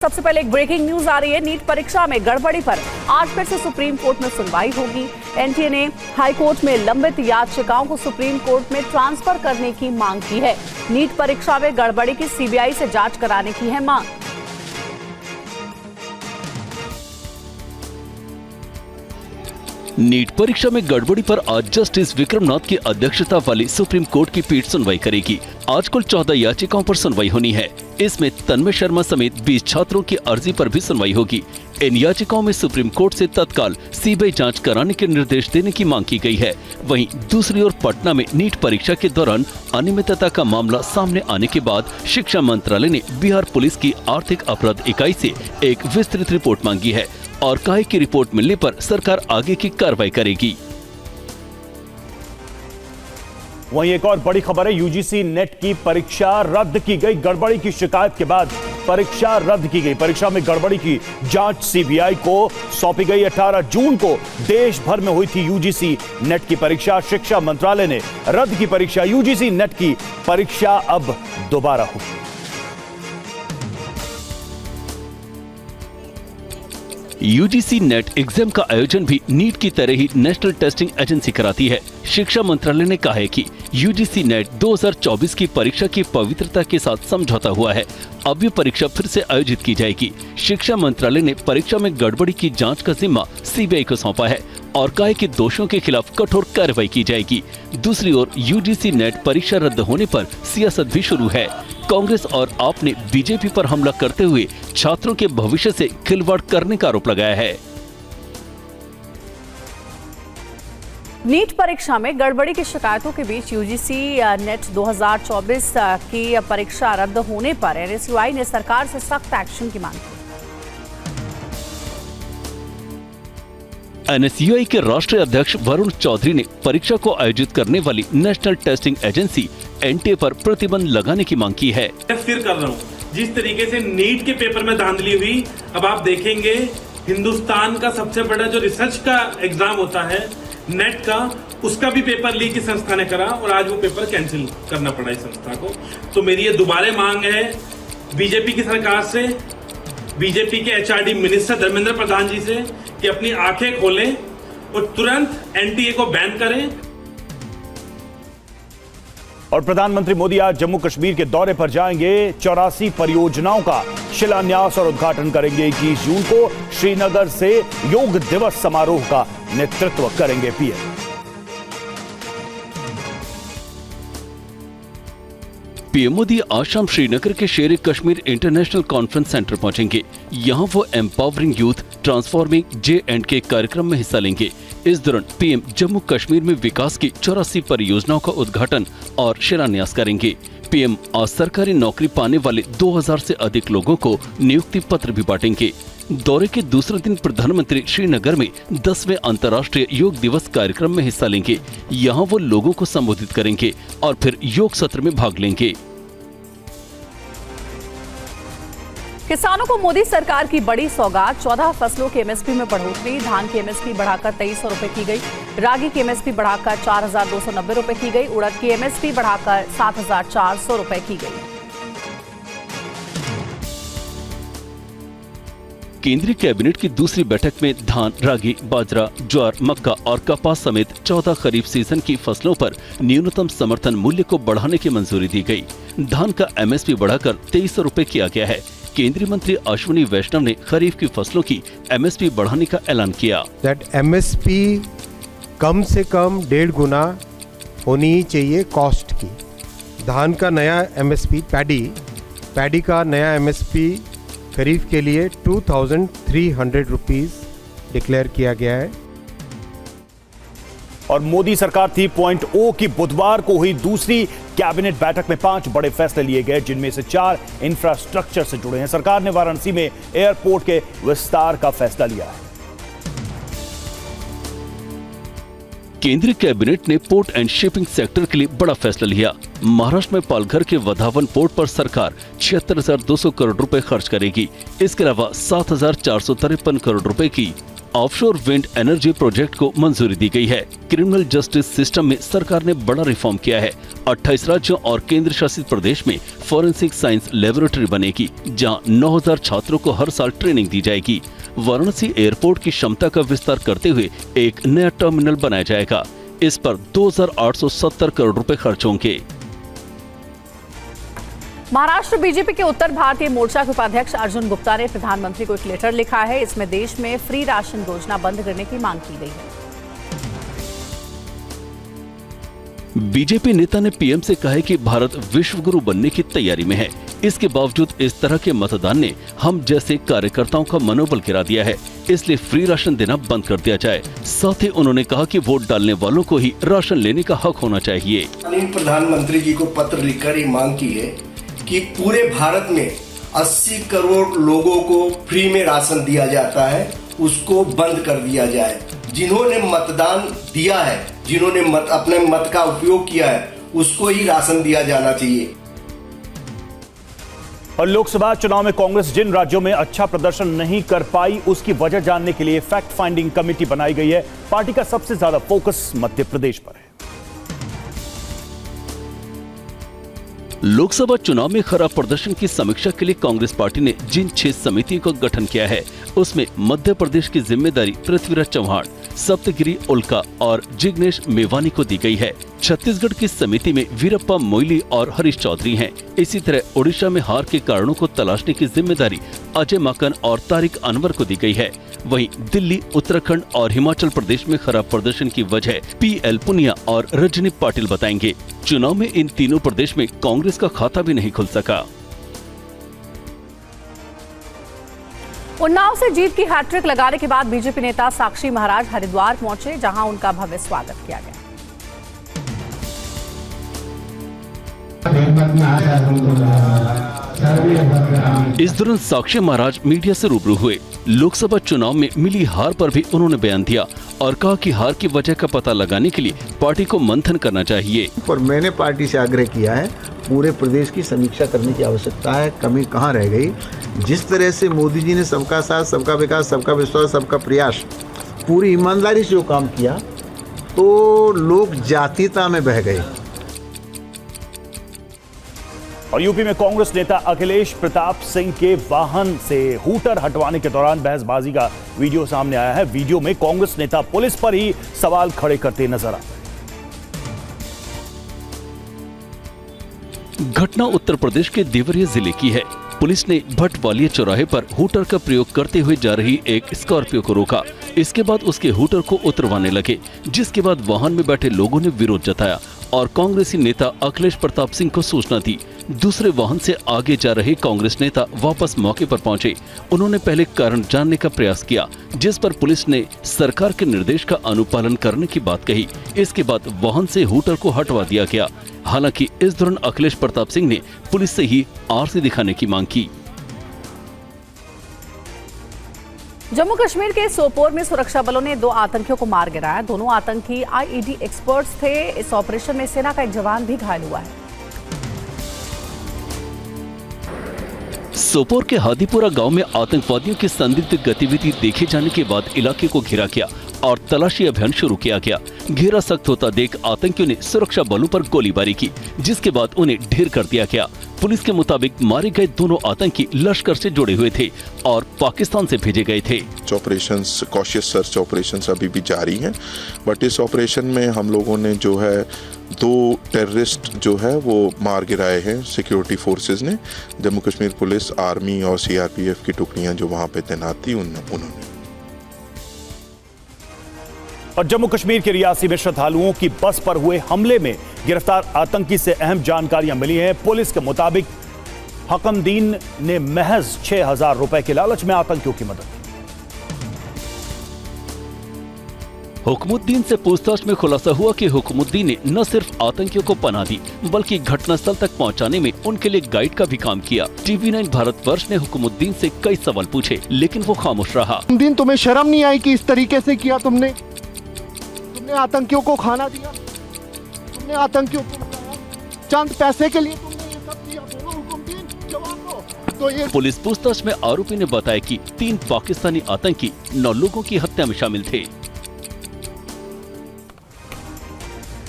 सबसे पहले एक ब्रेकिंग न्यूज आ रही है। नीट परीक्षा में गड़बड़ी पर आज फिर से सुप्रीम कोर्ट में सुनवाई होगी। एनटीए ने हाई कोर्ट में लंबित याचिकाओं को सुप्रीम कोर्ट में ट्रांसफर करने की मांग की है। नीट परीक्षा में गड़बड़ी की सीबीआई से जांच कराने की है मांग। नीट परीक्षा में गड़बड़ी पर आज जस्टिस विक्रमनाथ की अध्यक्षता वाली सुप्रीम कोर्ट की पीठ सुनवाई करेगी। आज कुल 14 याचिकाओं पर सुनवाई होनी है। इसमें तन्मय शर्मा समेत 20 छात्रों की अर्जी पर भी सुनवाई होगी। इन याचिकाओं में सुप्रीम कोर्ट से तत्काल सीबीआई जांच कराने के निर्देश देने की मांग की गई है। वहीं दूसरी ओर पटना में नीट परीक्षा के दौरान अनियमितता का मामला सामने आने के बाद शिक्षा मंत्रालय ने बिहार पुलिस की आर्थिक अपराध इकाई से एक विस्तृत रिपोर्ट मांगी है और कहा कि रिपोर्ट मिलने पर सरकार आगे की कार्रवाई करेगी। वहीं एक और बड़ी खबर है, यूजीसी नेट की परीक्षा रद्द की गई। गड़बड़ी की शिकायत के बाद परीक्षा रद्द की गई। परीक्षा में गड़बड़ी की जांच सीबीआई को सौंपी गई। 18 जून को देश भर में हुई थी यूजीसी नेट की परीक्षा। शिक्षा मंत्रालय ने रद्द की परीक्षा। यूजीसी नेट की परीक्षा अब दोबारा होगी। यूजीसी नेट एग्जाम का आयोजन भी नीट की तरह ही नेशनल टेस्टिंग एजेंसी कराती है। शिक्षा मंत्रालय ने कहा है कि यूजीसी नेट 2024 की परीक्षा की पवित्रता के साथ समझौता हुआ है। अब ये परीक्षा फिर से आयोजित की जाएगी। शिक्षा मंत्रालय ने परीक्षा में गड़बड़ी की जांच का जिम्मा सीबीआई को सौंपा है और कहा है कि दोषियों के खिलाफ कठोर कार्रवाई की जाएगी। दूसरी ओर यूजीसी नेट परीक्षा रद्द होने पर सियासत भी शुरू है। कांग्रेस और आप ने बीजेपी पर हमला करते हुए छात्रों के भविष्य से खिलवाड़ करने का आरोप लगाया है। नीट परीक्षा में गड़बड़ी की शिकायतों के बीच यूजीसी नेट 2024 की परीक्षा रद्द होने पर एनएसयूआई ने सरकार से सख्त एक्शन की मांग की। एनएसयूआई के राष्ट्रीय अध्यक्ष वरुण चौधरी ने परीक्षा को आयोजित करने वाली नेशनल टेस्टिंग एजेंसी एनटीए पर प्रतिबंध लगाने की मांग की है। फिर कर रहा हूँ, जिस तरीके से नीट के पेपर में धांधली हुई, अब आप देखेंगे हिंदुस्तान का सबसे बड़ा जो रिसर्च का एग्जाम होता है नेट का, उसका भी पेपर लीक इस संस्था ने करा और आज वो पेपर कैंसिल करना पड़ा इस संस्था को। तो मेरी ये दोबारा मांग है बीजेपी की सरकार से, बीजेपी के एचआरडी मिनिस्टर धर्मेंद्र प्रधान जी से कि अपनी आंखें खोलें और तुरंत एनटीए को बैन करें। और प्रधानमंत्री मोदी आज जम्मू कश्मीर के दौरे पर जाएंगे। 84 परियोजनाओं का शिलान्यास और उद्घाटन करेंगे। 21 जून को श्रीनगर से योग दिवस समारोह का नेतृत्व करेंगे पीएम। पीएम मोदी आज शाम श्रीनगर के शेर कश्मीर इंटरनेशनल कॉन्फ्रेंस सेंटर पहुंचेंगे। यहां वो एम्पावरिंग यूथ ट्रांसफॉर्मिंग J&K कार्यक्रम में हिस्सा लेंगे। इस दौरान पीएम जम्मू कश्मीर में विकास की 84 परियोजनाओं का उद्घाटन और शिलान्यास करेंगे। पीएम आज सरकारी नौकरी पाने वाले 2000 से अधिक लोगों को नियुक्ति पत्र भी बांटेंगे। दौरे के दूसरे दिन प्रधानमंत्री श्रीनगर में 10वें अंतर्राष्ट्रीय योग दिवस कार्यक्रम में हिस्सा लेंगे। यहाँ वो लोगों को संबोधित करेंगे और फिर योग सत्र में भाग लेंगे। किसानों को मोदी सरकार की बड़ी सौगात। 14 फसलों के एमएसपी में बढ़ोतरी। धान की एमएसपी बढ़ाकर 2300 रुपए की गई। रागी की एमएसपी बढ़ाकर 4290 रुपए की गई। उड़द की एमएसपी बढ़ाकर 7400 रुपए की गई। केंद्रीय कैबिनेट की दूसरी बैठक में धान, रागी, बाजरा, ज्वार, मक्का और कपास समेत 14 खरीफ सीजन की फसलों पर न्यूनतम समर्थन मूल्य को बढ़ाने की मंजूरी दी गई। धान का एमएसपी बढ़ाकर 2300 रुपए किया गया है। केंद्रीय मंत्री अश्विनी वैष्णव ने खरीफ की फसलों की एमएसपी बढ़ाने का ऐलान किया। दैट एमएसपी कम से कम 1.5 गुना होनी ही चाहिए कॉस्ट की। धान का नया एमएसपी, पैडी का नया एमएसपी खरीफ के लिए 2300 रुपीज डिक्लेयर किया गया है। और मोदी सरकार 3.0 की बुधवार को हुई दूसरी कैबिनेट बैठक में 5 बड़े फैसले लिए गए, जिनमें से 4 इंफ्रास्ट्रक्चर से जुड़े हैं। सरकार ने वाराणसी में एयरपोर्ट के विस्तार का फैसला लिया है। केंद्रीय कैबिनेट ने पोर्ट एंड शिपिंग सेक्टर के लिए बड़ा फैसला लिया। महाराष्ट्र में पालघर के वधावन पोर्ट पर सरकार 76,200 करोड़ रुपए खर्च करेगी। इसके अलावा 7,453 करोड़ रुपए की ऑफशोर विंड एनर्जी प्रोजेक्ट को मंजूरी दी गई है। क्रिमिनल जस्टिस सिस्टम में सरकार ने बड़ा रिफॉर्म किया है। 28 राज्यों और केंद्र शासित प्रदेश में फॉरेंसिक साइंस लेबोरेटरी बनेगी, जहां 9000 छात्रों को हर साल ट्रेनिंग दी जाएगी। वाराणसी एयरपोर्ट की क्षमता का विस्तार करते हुए एक नया टर्मिनल बनाया जाएगा। इस पर 2870 करोड़ रुपए खर्च होंगे। महाराष्ट्र बीजेपी के उत्तर भारतीय मोर्चा के उपाध्यक्ष अर्जुन गुप्ता ने प्रधानमंत्री को एक लेटर लिखा है। इसमें देश में फ्री राशन योजना बंद करने की मांग की गई है। बीजेपी नेता ने पीएम से कहा है कि भारत विश्व गुरु बनने की तैयारी में है। इसके बावजूद इस तरह के मतदान ने हम जैसे कार्यकर्ताओं का मनोबल गिरा दिया है, इसलिए फ्री राशन देना बंद कर दिया जाए। साथ ही उन्होंने कहा कि वोट डालने वालों को ही राशन लेने का हक होना चाहिए। प्रधानमंत्री जी को पत्र लिखकर ये मांग की है कि पूरे भारत में 80 करोड़ लोगों को फ्री में राशन दिया जाता है, उसको बंद कर दिया जाए। जिन्होंने मतदान दिया है, जिन्होंने अपने मत का उपयोग किया है, उसको ही राशन दिया जाना चाहिए। और लोकसभा चुनाव में कांग्रेस जिन राज्यों में अच्छा प्रदर्शन नहीं कर पाई, उसकी वजह जानने के लिए फैक्ट फाइंडिंग कमेटी बनाई गई है। पार्टी का सबसे ज्यादा फोकस मध्य प्रदेश पर है। लोकसभा चुनाव में खराब प्रदर्शन की समीक्षा के लिए कांग्रेस पार्टी ने जिन 6 समितियों का गठन किया है, उसमें मध्य प्रदेश की जिम्मेदारी पृथ्वीराज चौहान, सप्तगिरी उल्का और जिग्नेश मेवानी को दी गई है। छत्तीसगढ़ की समिति में वीरप्पा मोइली और हरीश चौधरी हैं। इसी तरह ओडिशा में हार के कारणों को तलाशने की जिम्मेदारी अजय माकन और तारिक अनवर को दी गई है। वहीं दिल्ली, उत्तराखंड और हिमाचल प्रदेश में खराब प्रदर्शन की वजह पीएल पुनिया और रजनी पाटिल बताएंगे। चुनाव में इन तीनों प्रदेश में कांग्रेस का खाता भी नहीं खुल सका। उन्नाव से जीत की हैट्रिक लगाने के बाद बीजेपी नेता साक्षी महाराज हरिद्वार पहुंचे, जहां उनका भव्य स्वागत किया गया। इस दौरान साक्षी महाराज मीडिया से रूबरू हुए। लोकसभा चुनाव में मिली हार पर भी उन्होंने बयान दिया और कहा कि हार की वजह का पता लगाने के लिए पार्टी को मंथन करना चाहिए। और मैंने पार्टी से आग्रह किया है, पूरे प्रदेश की समीक्षा करने की आवश्यकता है, कमी कहाँ रह गई। जिस तरह से मोदी जी ने सबका साथ, सबका विकास, सबका विश्वास, सबका प्रयास, पूरी ईमानदारी से जो काम किया, तो लोग जातीयता में बह गए। और यूपी में कांग्रेस नेता अखिलेश प्रताप सिंह के वाहन से हूटर हटवाने के दौरान बहसबाजी का वीडियो सामने आया है। वीडियो में कांग्रेस नेता पुलिस पर ही सवाल खड़े करते नजर आ रहे हैं। घटना उत्तर प्रदेश के देवरिया जिले की है। पुलिस ने भटवालिया चौराहे पर हूटर का प्रयोग करते हुए जा रही एक स्कॉर्पियो को रोका। इसके बाद उसके हूटर को उतरवाने लगे, जिसके बाद वाहन में बैठे लोगों ने विरोध जताया और कांग्रेसी नेता अखिलेश प्रताप सिंह को सूचना दी। दूसरे वाहन से आगे जा रहे कांग्रेस नेता वापस मौके पर पहुंचे। उन्होंने पहले कारण जानने का प्रयास किया, जिस पर पुलिस ने सरकार के निर्देश का अनुपालन करने की बात कही। इसके बाद वाहन से हूटर को हटवा दिया गया। हालांकि इस दौरान अखिलेश प्रताप सिंह ने पुलिस से ही आरसी दिखाने की मांग की। जम्मू कश्मीर के सोपोर में सुरक्षा बलों ने 2 आतंकियों को मार गिराया। दोनों आतंकी आईईडी एक्सपर्ट्स थे। इस ऑपरेशन में सेना का एक जवान भी घायल हुआ है। सोपोर के हादीपुरा गांव में आतंकवादियों की संदिग्ध गतिविधि देखे जाने के बाद इलाके को घेरा किया और तलाशी अभियान शुरू किया गया। घेरा सख्त होता देख आतंकियों ने सुरक्षा बलों पर गोलीबारी की, जिसके बाद उन्हें ढेर कर दिया गया। पुलिस के मुताबिक मारे गए दोनों आतंकी लश्कर से जुड़े हुए थे और पाकिस्तान से भेजे गए थे। ऑपरेशंस, कॉशियस सर्च ऑपरेशंस अभी भी जारी हैं, बट इस ऑपरेशन में हम लोगों ने जो है 2 टेररिस्ट जो है वो मार गिराए हैं सिक्योरिटी फोर्सेस ने। जम्मू कश्मीर पुलिस, आर्मी और सीआरपीएफ की टुकड़ियां जो वहां पे तैनात थी उन्होंने। और जम्मू कश्मीर के रियासी में श्रद्धालुओं की बस पर हुए हमले में गिरफ्तार आतंकी से अहम जानकारियां मिली हैं। पुलिस के मुताबिक हकमदीन ने महज 6000 रुपए के लालच में आतंकियों की मदद की। हुकमुद्दीन से पूछताछ में खुलासा हुआ कि हुकमुद्दीन ने न सिर्फ आतंकियों को पनाह दी, बल्कि घटनास्थल तक पहुंचाने में उनके लिए गाइड का भी काम किया। TV9 भारतवर्ष ने हुकमुद्दीन से कई सवाल पूछे, लेकिन वो खामोश रहा। हुकमुद्दीन, तुम्हें शर्म नहीं आई कि इस तरीके से किया? तुमने आतंकियों को खाना दिया, तुमने आतंकियों को चंद पैसे के लिए तुमने ये सब किया? बोलो हुकमुद्दीन, जवाब दो। तो ये पुलिस पूछताछ में आरोपी ने बताया कि 3 पाकिस्तानी आतंकी 9 लोगों की हत्या में शामिल थे।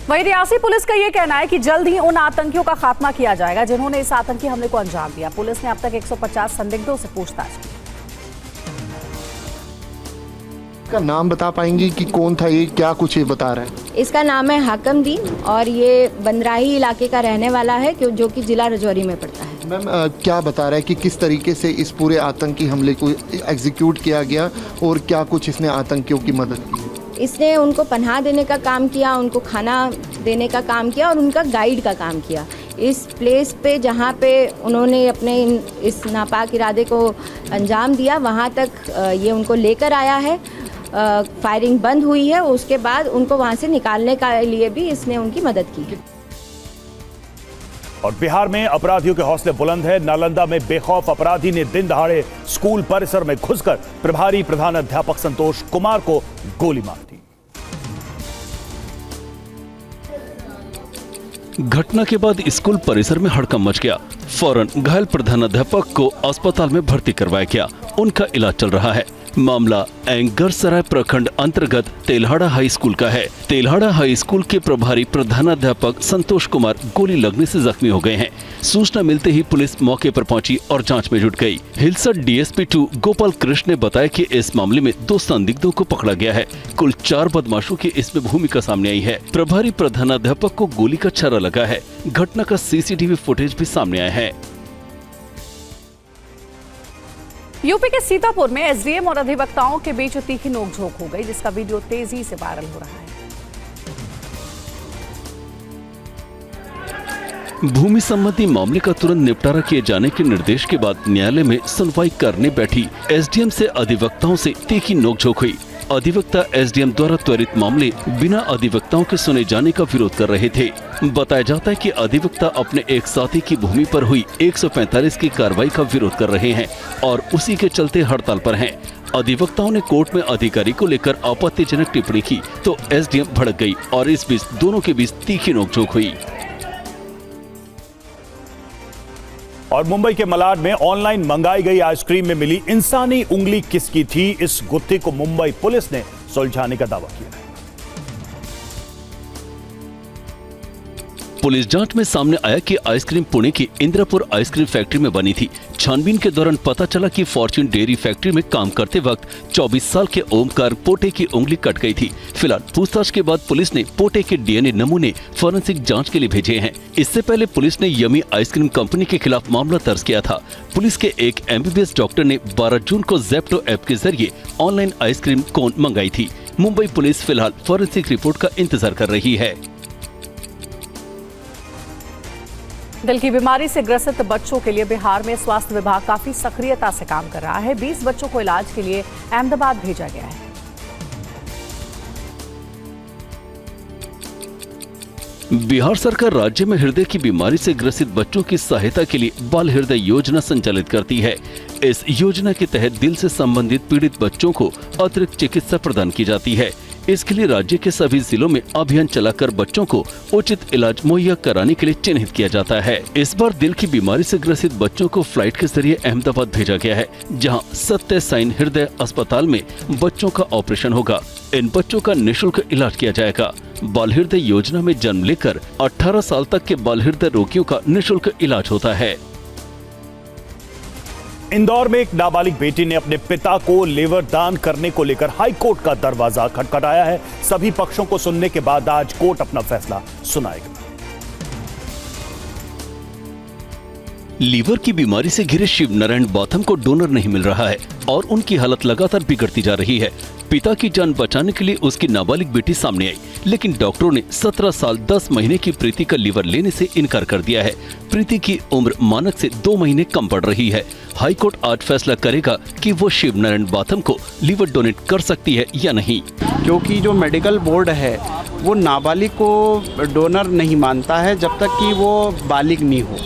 वहीं रियासी पुलिस का यह कहना है कि जल्द ही उन आतंकियों का खात्मा किया जाएगा जिन्होंने इस आतंकी हमले को अंजाम दिया। पुलिस ने अब तक 150 संदिग्धों से पूछताछ की। का नाम बता पाएंगी कि कौन था ये, क्या कुछ ये बता रहा है? इसका नाम है हाकम दीन और ये बंदराही इलाके का रहने वाला है जो कि जिला राजौरी में पड़ता है। मैम क्या बता रहा है कि किस तरीके से इस पूरे आतंकी हमले को एग्जीक्यूट किया गया और क्या कुछ इसने आतंकियों की मदद की? इसने उनको पनाह देने का काम किया, उनको खाना देने का काम किया और उनका गाइड का काम किया। इस प्लेस पे जहाँ पे उन्होंने अपने इस नापाक इरादे को अंजाम दिया वहाँ तक ये उनको लेकर आया है। फायरिंग बंद हुई है, उसके बाद उनको वहाँ से निकालने के लिए भी इसने उनकी मदद की। और बिहार में अपराधियों के हौसले बुलंद है। नालंदा में बेखौफ अपराधी ने दिन दहाड़े स्कूल परिसर में घुसकर प्रभारी प्रधानाध्यापक संतोष कुमार को गोली मार दी। घटना के बाद स्कूल परिसर में हड़कंप मच गया। फौरन घायल प्रधानाध्यापक को अस्पताल में भर्ती करवाया गया। उनका इलाज चल रहा है। मामला एंगरसराय प्रखंड अंतर्गत तेल्हाड़ा हाई स्कूल का है। तेल्हाड़ा हाई स्कूल के प्रभारी प्रधानाध्यापक संतोष कुमार गोली लगने से जख्मी हो गए हैं। सूचना मिलते ही पुलिस मौके पर पहुंची और जांच में जुट गई। हिलसर डीएसपी 2 गोपाल कृष्ण ने बताया कि इस मामले में 2 संदिग्धों को पकड़ा गया है। कुल 4 बदमाशों की इसमें भूमिका सामने आई है। प्रभारी प्रधानाध्यापक को गोली का छर्रा लगा है। घटना का सीसीटीवी फुटेज भी सामने आया है। यूपी के सीतापुर में एसडीएम और अधिवक्ताओं के बीच तीखी नोकझोंक हो गई, जिसका वीडियो तेजी से वायरल हो रहा है। भूमि संबंधी मामले का तुरंत निपटारा किए जाने के निर्देश के बाद न्यायालय में सुनवाई करने बैठी एसडीएम से अधिवक्ताओं से तीखी नोकझोंक हुई। अधिवक्ता एसडीएम द्वारा त्वरित मामले बिना अधिवक्ताओं के सुने जाने का विरोध कर रहे थे। बताया जाता है कि अधिवक्ता अपने एक साथी की भूमि पर हुई 145 की कार्रवाई का विरोध कर रहे हैं और उसी के चलते हड़ताल पर हैं। अधिवक्ताओं ने कोर्ट में अधिकारी को लेकर आपत्तिजनक टिप्पणी की तो एसडीएम भड़क गई और इस बीच दोनों के बीच तीखी नोकझोंक हुई। और मुंबई के मलाड में ऑनलाइन मंगाई गई आइसक्रीम में मिली इंसानी उंगली किसकी थी, इस गुत्थी को मुंबई पुलिस ने सुलझाने का दावा किया है। पुलिस जांच में सामने आया कि आइसक्रीम पुणे की इंद्रपुर आइसक्रीम फैक्ट्री में बनी थी। छानबीन के दौरान पता चला कि फॉर्च्यून डेयरी फैक्ट्री में काम करते वक्त 24 साल के ओमकार पोटे की उंगली कट गई थी। फिलहाल पूछताछ के बाद पुलिस ने पोटे के डीएनए नमूने फॉरेंसिक जांच के लिए भेजे हैं। इससे पहले पुलिस ने यमी आइसक्रीम कंपनी के खिलाफ मामला दर्ज किया था। पुलिस के एक एमबीबीएस डॉक्टर ने 12 जून को ज़ेप्टो ऐप के जरिए ऑनलाइन आइसक्रीम कोन मंगाई थी। मुंबई पुलिस फिलहाल फॉरेंसिक रिपोर्ट का इंतजार कर रही है। दिल की बीमारी से ग्रसित बच्चों के लिए बिहार में स्वास्थ्य विभाग काफी सक्रियता से काम कर रहा है। 20 बच्चों को इलाज के लिए अहमदाबाद भेजा गया है। बिहार सरकार राज्य में हृदय की बीमारी से ग्रसित बच्चों की सहायता के लिए बाल हृदय योजना संचालित करती है। इस योजना के तहत दिल से संबंधित पीड़ित बच्चों को अतिरिक्त चिकित्सा प्रदान की जाती है। इसके लिए राज्य के सभी जिलों में अभियान चलाकर बच्चों को उचित इलाज मुहैया कराने के लिए चिन्हित किया जाता है। इस बार दिल की बीमारी से ग्रसित बच्चों को फ्लाइट के जरिए अहमदाबाद भेजा गया है, जहां सत्य साइन हृदय अस्पताल में बच्चों का ऑपरेशन होगा। इन बच्चों का निःशुल्क इलाज किया जाएगा। बाल हृदय योजना में जन्म लेकर 18 साल तक के बाल हृदय रोगियों का निःशुल्क इलाज होता है। इंदौर में एक नाबालिग बेटी ने अपने पिता को लीवर दान करने को लेकर हाई कोर्ट का दरवाजा खटखटाया है। सभी पक्षों को सुनने के बाद आज कोर्ट अपना फैसला सुनाएगा। लीवर की बीमारी से घिरे शिव नारायण बाथम को डोनर नहीं मिल रहा है और उनकी हालत लगातार बिगड़ती जा रही है। पिता की जान बचाने के लिए उसकी नाबालिग बेटी सामने आई, लेकिन डॉक्टरों ने 17 साल 10 महीने की प्रीति का लीवर लेने से इनकार कर दिया है। प्रीति की उम्र मानक से 2 महीने कम पड़ रही है। हाईकोर्ट आज फैसला करेगा कि वो शिव नारायण बाथम को लीवर डोनेट कर सकती है या नहीं। क्योंकि जो मेडिकल बोर्ड है वो नाबालिग को डोनर नहीं मानता है जब तक कि वो बालिग नहीं हो,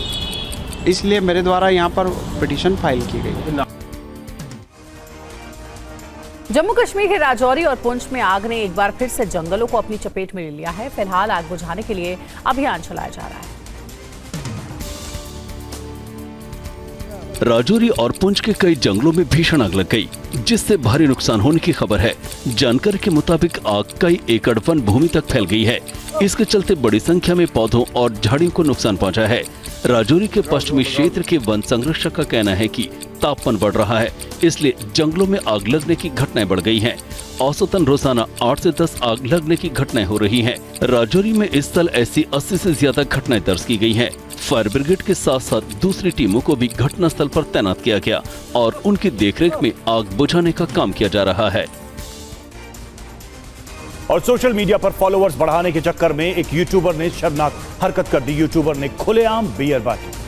इसलिए मेरे द्वारा यहाँ पर पिटीशन फाइल की गई। जम्मू कश्मीर के राजौरी और पुंछ में आग ने एक बार फिर से जंगलों को अपनी चपेट में ले लिया है। फिलहाल आग बुझाने के लिए अभियान चलाया जा रहा है। राजौरी और पुंछ के कई जंगलों में भीषण आग लग गई, जिससे भारी नुकसान होने की खबर है। जानकारी के मुताबिक आग कई एकड़ वन भूमि तक फैल गई है। इसके चलते बड़ी संख्या में पौधों और झाड़ियों को नुकसान पहुंचा है। राजौरी के पश्चिमी क्षेत्र के वन संरक्षक का कहना है कि तापमान बढ़ रहा है, इसलिए जंगलों में आग लगने की घटनाएं बढ़ गई हैं। औसतन रोजाना 8 से 10 आग लगने की घटनाएं हो रही हैं। राजौरी में इस साल ऐसी 80 से ज्यादा घटनाएं दर्ज की गई हैं। फायर ब्रिगेड के साथ साथ दूसरी टीमों को भी घटनास्थल पर तैनात किया गया और उनकी देखरेख में आग बुझाने का काम किया जा रहा है। और सोशल मीडिया पर फॉलोअर्स बढ़ाने के चक्कर में एक यूट्यूबर ने शर्मनाक हरकत कर दी। यूट्यूबर ने खुलेआम बियर बांटी।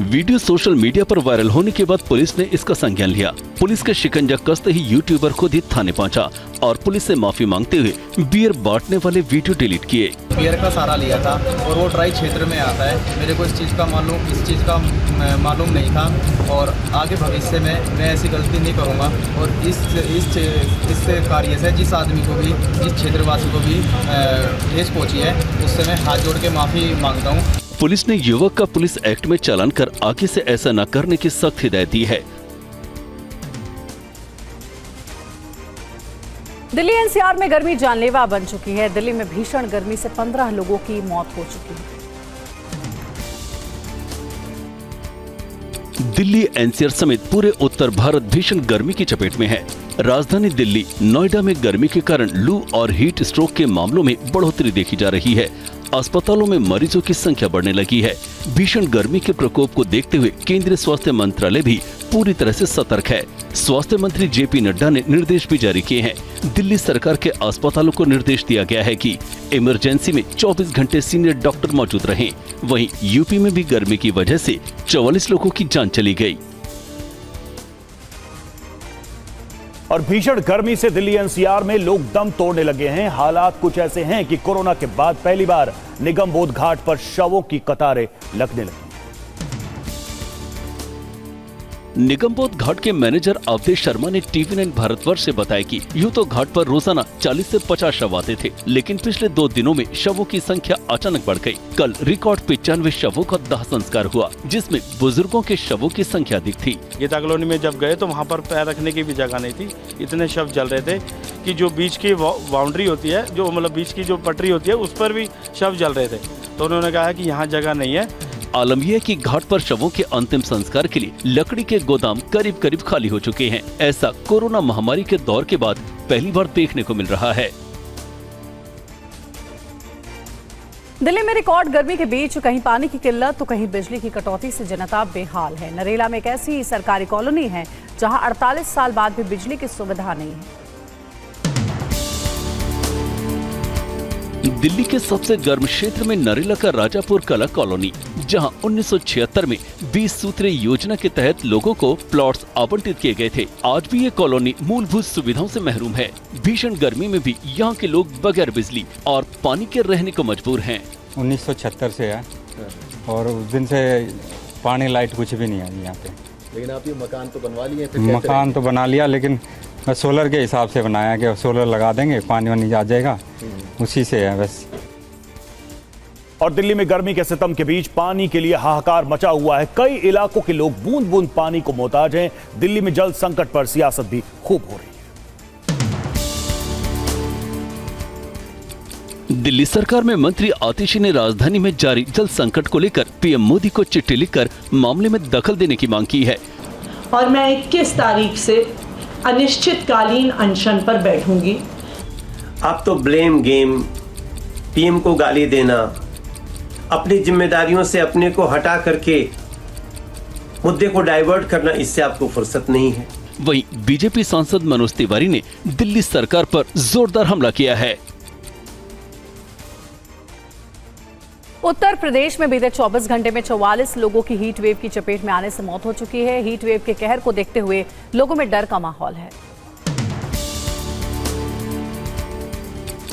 वीडियो सोशल मीडिया पर वायरल होने के बाद पुलिस ने इसका संज्ञान लिया। पुलिस के शिकंजा कसते ही यूट्यूबर खुद ही थाने पहुंचा और पुलिस से माफी मांगते हुए बियर बांटने वाले वीडियो डिलीट किए। बियर का सहारा लिया था और वो ट्राई क्षेत्र में आता है। मेरे को इस चीज़ का मालूम नहीं था और आगे भविष्य में मैं ऐसी गलती नहीं करूँगा। और इस कार्य से जिस आदमी को भी, जिस क्षेत्रवासी को भी ठेस पहुँची है, उससे मैं हाथ जोड़ के माफ़ी मांगता हूँ। पुलिस ने युवक का पुलिस एक्ट में चालान कर आगे से ऐसा न करने की सख्त हिदायत दी है। दिल्ली एनसीआर में गर्मी जानलेवा बन चुकी है। दिल्ली में भीषण गर्मी से 15 लोगों की मौत हो चुकी है। दिल्ली एनसीआर समेत पूरे उत्तर भारत भीषण गर्मी की चपेट में है। राजधानी दिल्ली, नोएडा में गर्मी के कारण लू और हीट स्ट्रोक के मामलों में बढ़ोतरी देखी जा रही है। अस्पतालों में मरीजों की संख्या बढ़ने लगी है। भीषण गर्मी के प्रकोप को देखते हुए केंद्रीय स्वास्थ्य मंत्रालय भी पूरी तरह से सतर्क है। स्वास्थ्य मंत्री जेपी नड्डा ने निर्देश भी जारी किए हैं। दिल्ली सरकार के अस्पतालों को निर्देश दिया गया है कि इमरजेंसी में 24 घंटे सीनियर डॉक्टर मौजूद रहें। वहीं यूपी में भी गर्मी की वजह से 44 लोगों की जान चली गई। और भीषण गर्मी से दिल्ली एनसीआर में लोग दम तोड़ने लगे हैं। हालात कुछ ऐसे हैं कि कोरोना के बाद पहली बार निगमबोध घाट पर शवों की कतारें लगने लगी। निगमबोध घाट के मैनेजर अवधेश शर्मा ने टीवी9 भारतवर्ष से बताया कि यूं तो घाट पर रोजाना 40 से 50 शव आते थे, लेकिन पिछले 2 दिनों में शवों की संख्या अचानक बढ़ गई। कल रिकॉर्ड 95 शवों का दाह संस्कार हुआ, जिसमें बुजुर्गों के शवों की संख्या अधिक थी। गीता कॉलोनी में जब गए तो वहाँ पर पैर रखने की भी जगह नहीं थी। इतने शव जल रहे थे कि जो बीच की बाउंड्री होती है, जो मतलब बीच की जो पटरी होती है, उस पर भी शव जल रहे थे। तो उन्होंने कहा कि यहाँ जगह नहीं है। आलम यह कि घाट पर शवों के अंतिम संस्कार के लिए लकड़ी के गोदाम करीब करीब खाली हो चुके हैं। ऐसा कोरोना महामारी के दौर के बाद पहली बार देखने को मिल रहा है। दिल्ली में रिकॉर्ड गर्मी के बीच कहीं पानी की किल्लत तो कहीं बिजली की कटौती से जनता बेहाल है। नरेला में एक ऐसी सरकारी कॉलोनी है जहां 48 साल बाद भी बिजली की सुविधा नहीं है। दिल्ली के सबसे गर्म क्षेत्र में नरेला का राजापुर कला कॉलोनी, जहां 1976 में 20 सूत्रीय योजना के तहत लोगों को प्लॉट्स आवंटित किए गए थे। आज भी ये कॉलोनी मूलभूत सुविधाओं से महरूम है। भीषण गर्मी में भी यहाँ के लोग बगैर बिजली और पानी के रहने को मजबूर हैं। 1976 से है और उस दिन से पानी लाइट कुछ भी नहीं है यहाँ पे। लेकिन आप ये मकान तो बनवा लिए? मकान तो बना लिया, लेकिन सोलर के हिसाब से बनाया कि सोलर लगा देंगे, पानी वानी आ जाएगा, उसी से है बस। और दिल्ली में गर्मी के सितम के बीच पानी के लिए हाहाकार मचा हुआ है। कई इलाकों के लोग बूंद बूंद पानी को मोहताज हैं। दिल्ली में जल संकट पर सियासत भी खूब हो रही है। दिल्ली सरकार में मंत्री आतिशी ने राजधानी में जारी जल संकट को लेकर पीएम मोदी को चिट्ठी लिखकर मामले में दखल देने की मांग की है। और मैं 21 तारीख से अनिश्चितकालीन अनशन पर बैठूंगी। अब तो ब्लेम गेम, पीएम को गाली देना, अपनी जिम्मेदारियों से अपने को हटा करके मुद्दे को डाइवर्ट करना, इससे आपको फुर्सत नहीं है। वहीं बीजेपी सांसद मनोज तिवारी ने दिल्ली सरकार पर जोरदार हमला किया है। उत्तर प्रदेश में बीते 24 घंटे में 44 लोगों की हीट वेव की चपेट में आने से मौत हो चुकी है। हीट वेव के कहर को देखते हुए लोगों में डर का माहौल है।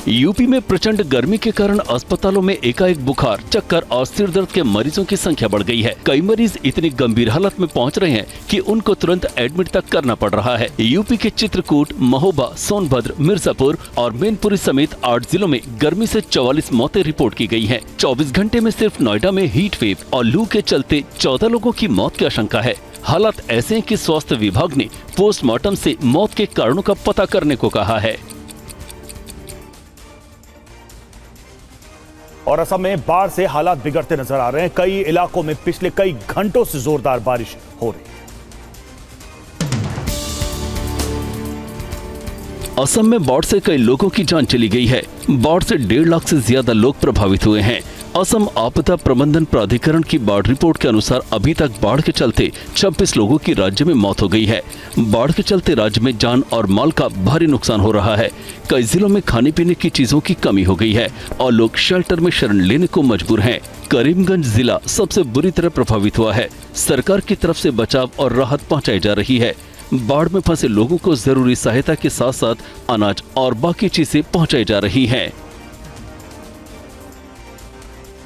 यूपी में प्रचंड गर्मी के कारण अस्पतालों में एकाएक बुखार, चक्कर और सिर दर्द के मरीजों की संख्या बढ़ गई है। कई मरीज इतनी गंभीर हालत में पहुंच रहे हैं कि उनको तुरंत एडमिट तक करना पड़ रहा है। यूपी के चित्रकूट, महोबा, सोनभद्र, मिर्जापुर और मैनपुरी समेत 8 जिलों में गर्मी से 44 मौतें रिपोर्ट की गई हैं। 24 घंटे में सिर्फ नोएडा में हीट वेव और लू के चलते 14 लोगों की मौत की आशंका है। हालात ऐसे हैं कि स्वास्थ्य विभाग ने पोस्टमार्टम से मौत के कारणों का पता करने को कहा है। और असम में बाढ़ से हालात बिगड़ते नजर आ रहे हैं। कई इलाकों में पिछले कई घंटों से जोरदार बारिश हो रही है। असम में बाढ़ से कई लोगों की जान चली गई है। बाढ़ से 1.5 लाख से ज्यादा लोग प्रभावित हुए हैं। असम आपदा प्रबंधन प्राधिकरण की बाढ़ रिपोर्ट के अनुसार अभी तक बाढ़ के चलते 26 लोगों की राज्य में मौत हो गई है। बाढ़ के चलते राज्य में जान और माल का भारी नुकसान हो रहा है। कई जिलों में खाने पीने की चीजों की कमी हो गई है और लोग शेल्टर में शरण लेने को मजबूर हैं। करीमगंज जिला सबसे बुरी तरह प्रभावित हुआ है। सरकार की तरफ से बचाव और राहत पहुंचाई जा रही है। बाढ़ में फंसे लोगों को जरूरी सहायता के साथ साथ अनाज और बाकी चीजें पहुंचाई जा रही हैं।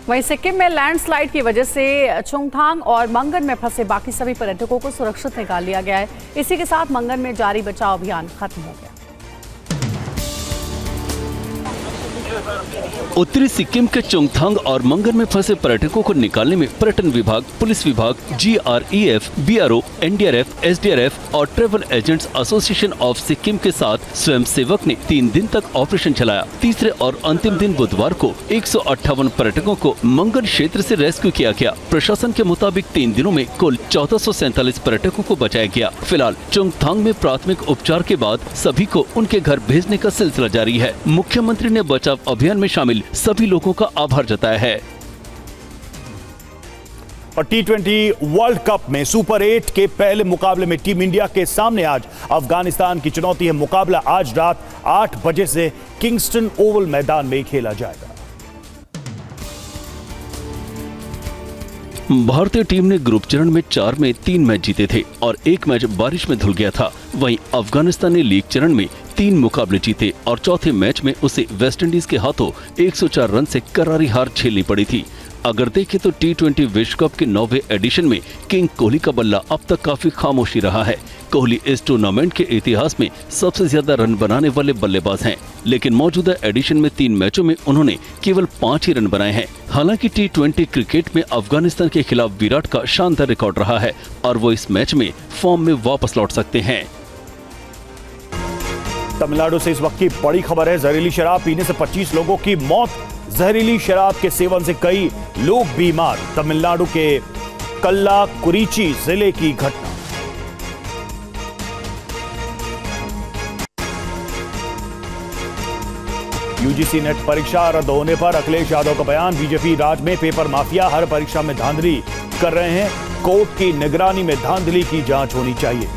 वहीं सिक्किम में लैंडस्लाइड की वजह से चुंगथांग और मंगन में फंसे बाकी सभी पर्यटकों को सुरक्षित निकाल लिया गया है। इसी के साथ मंगन में जारी बचाव अभियान खत्म हो गया। उत्तरी सिक्किम के चुंगथांग और मंगन में फंसे पर्यटकों को निकालने में पर्यटन विभाग, पुलिस विभाग, GREF, BRO, NDRF, SDRF और travel agents association of Sikkim के साथ स्वयंसेवक ने 3 दिन तक ऑपरेशन चलाया। तीसरे और अंतिम दिन बुधवार को 158 पर्यटकों को मंगन क्षेत्र से रेस्क्यू किया गया। प्रशासन के मुताबिक 3 दिनों में कुल 1447 पर्यटकों को बचाया गया। फिलहाल चुंगथांग में प्राथमिक उपचार के बाद सभी को उनके घर भेजने का सिलसिला जारी है। मुख्यमंत्री ने बचाव अभियान में शामिल सभी लोगों का आभार जताया है। और T20 वर्ल्ड कप में सुपर 8 के पहले मुकाबले में टीम इंडिया के सामने आज अफगानिस्तान की चुनौती है। मुकाबला आज रात 8 बजे से किंगस्टन ओवल मैदान में खेला जाएगा। भारतीय टीम ने ग्रुप चरण में 4 में 3 मैच जीते थे और 1 मैच बारिश में धुल गया था। वहीं अफगानिस्तान ने लीग चरण में 3 मुकाबले जीते और चौथे मैच में उसे वेस्टइंडीज के हाथों 104 रन से करारी हार झेलनी पड़ी थी। अगर देखें तो T20 विश्व कप के 9वें एडिशन में किंग कोहली का बल्ला अब तक काफी खामोशी रहा है। कोहली इस टूर्नामेंट के इतिहास में सबसे ज्यादा रन बनाने वाले बल्लेबाज हैं, लेकिन मौजूदा एडिशन में 3 मैचों में उन्होंने केवल 5 ही रन बनाए हैं। हालांकि T20 क्रिकेट में अफगानिस्तान के खिलाफ विराट का शानदार रिकॉर्ड रहा है और वो इस मैच में फॉर्म में वापस लौट सकते हैं। तमिलनाडु से इस वक्त की बड़ी खबर है। जहरीली शराब पीने से 25 लोगों की मौत। जहरीली शराब के सेवन से कई लोग बीमार। तमिलनाडु के कल्लाकुरिची जिले की घटना। यूजीसी नेट परीक्षा रद्द होने पर अखिलेश यादव का बयान। बीजेपी राज में पेपर माफिया हर परीक्षा में धांधली कर रहे हैं। कोर्ट की निगरानी में धांधली की जांच होनी चाहिए।